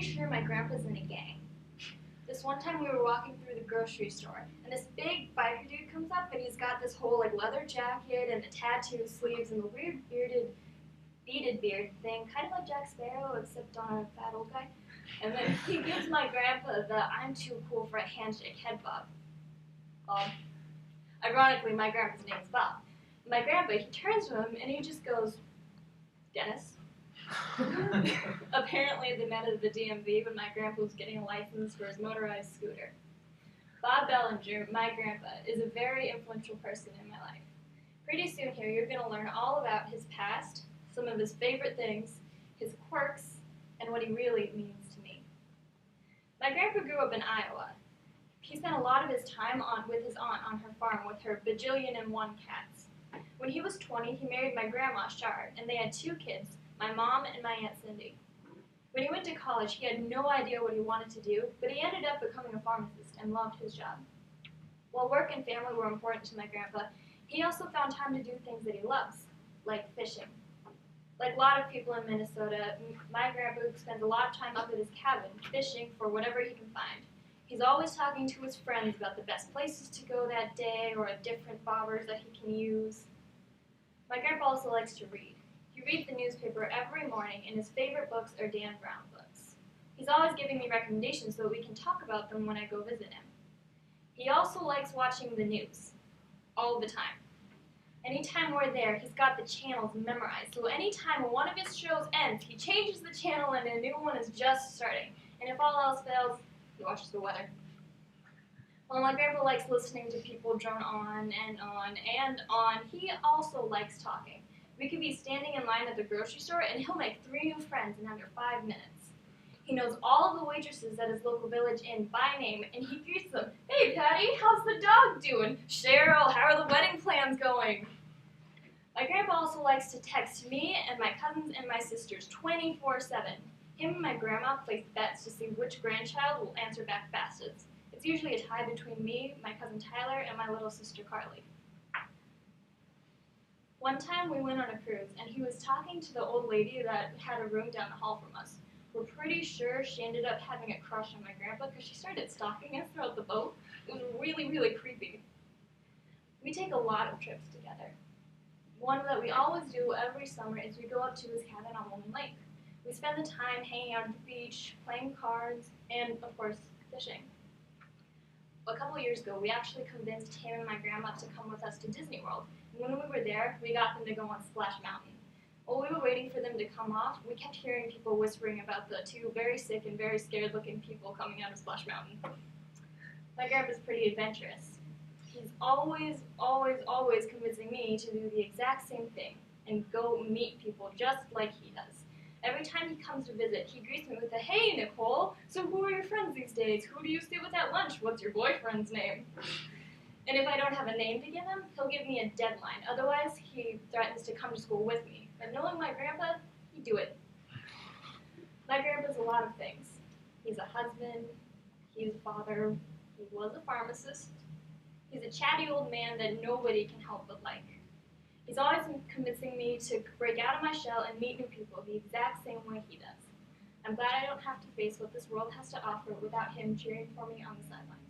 pretty sure my grandpa's in a gang. This one time we were walking through the grocery store, and this big biker dude comes up, and he's got this whole leather jacket and the tattoo sleeves and the weird beaded beard thing, kind of like Jack Sparrow, except on a fat old guy. And then he gives my grandpa the "I'm too cool for a handshake" head bob. Ironically, my grandpa's name is Bob. My grandpa, he turns to him and he just goes, "Dennis." Apparently, they met at the DMV when my grandpa was getting a license for his motorized scooter. Bob Bellinger, my grandpa, is a very influential person in my life. Pretty soon here, you're going to learn all about his past, some of his favorite things, his quirks, and what he really means to me. My grandpa grew up in Iowa. He spent a lot of his time with his aunt on her farm with her bajillion-and-one cats. When he was 20, he married my grandma, Shard, and they had 2 kids, my mom and my Aunt Cindy. When he went to college, he had no idea what he wanted to do, but he ended up becoming a pharmacist and loved his job. While work and family were important to my grandpa, he also found time to do things that he loves, like fishing. Like a lot of people in Minnesota, my grandpa spends a lot of time up at his cabin, fishing for whatever he can find. He's always talking to his friends about the best places to go that day or different bobbers that he can use. My grandpa also likes to read. He reads the newspaper every morning, and his favorite books are Dan Brown books. He's always giving me recommendations so that we can talk about them when I go visit him. He also likes watching the news, all the time. Anytime we're there, he's got the channels memorized, so anytime one of his shows ends, he changes the channel and a new one is just starting. And if all else fails, he watches the weather. While my grandpa likes listening to people drone on and on and on, he also likes talking. We could be standing in line at the grocery store, and he'll make 3 new friends in under 5 minutes. He knows all of the waitresses at his local Village Inn by name, and he greets them. "Hey, Patty, how's the dog doing? Cheryl, how are the wedding plans going?" My grandpa also likes to text me and my cousins and my sisters 24/7. Him and my grandma place bets to see which grandchild will answer back fastest. It's usually a tie between me, my cousin Tyler, and my little sister Carly. One time we went on a cruise, and he was talking to the old lady that had a room down the hall from us. We're pretty sure she ended up having a crush on my grandpa because she started stalking us throughout the boat. It was really, really creepy. We take a lot of trips together. One that we always do every summer is we go up to his cabin on Woman Lake. We spend the time hanging out at the beach, playing cards, and, of course, fishing. A couple years ago, we actually convinced him and my grandma to come with us to Disney World. And when we were there, we got them to go on Splash Mountain. While we were waiting for them to come off, we kept hearing people whispering about the 2 very sick and very scared-looking people coming out of Splash Mountain. My grandpa's pretty adventurous. He's always convincing me to do the exact same thing and go meet people just like he does. Every time he comes to visit, he greets me with a, "Hey, Nicole, so who are your friends these days? Who do you stay with at lunch? What's your boyfriend's name?" And if I don't have a name to give him, he'll give me a deadline. Otherwise, he threatens to come to school with me. But knowing my grandpa, he'd do it. My grandpa's a lot of things. He's a husband, he's a father, he was a pharmacist. He's a chatty old man that nobody can help but like. He's always convincing me to break out of my shell and meet new people the exact same way he does. I'm glad I don't have to face what this world has to offer without him cheering for me on the sidelines.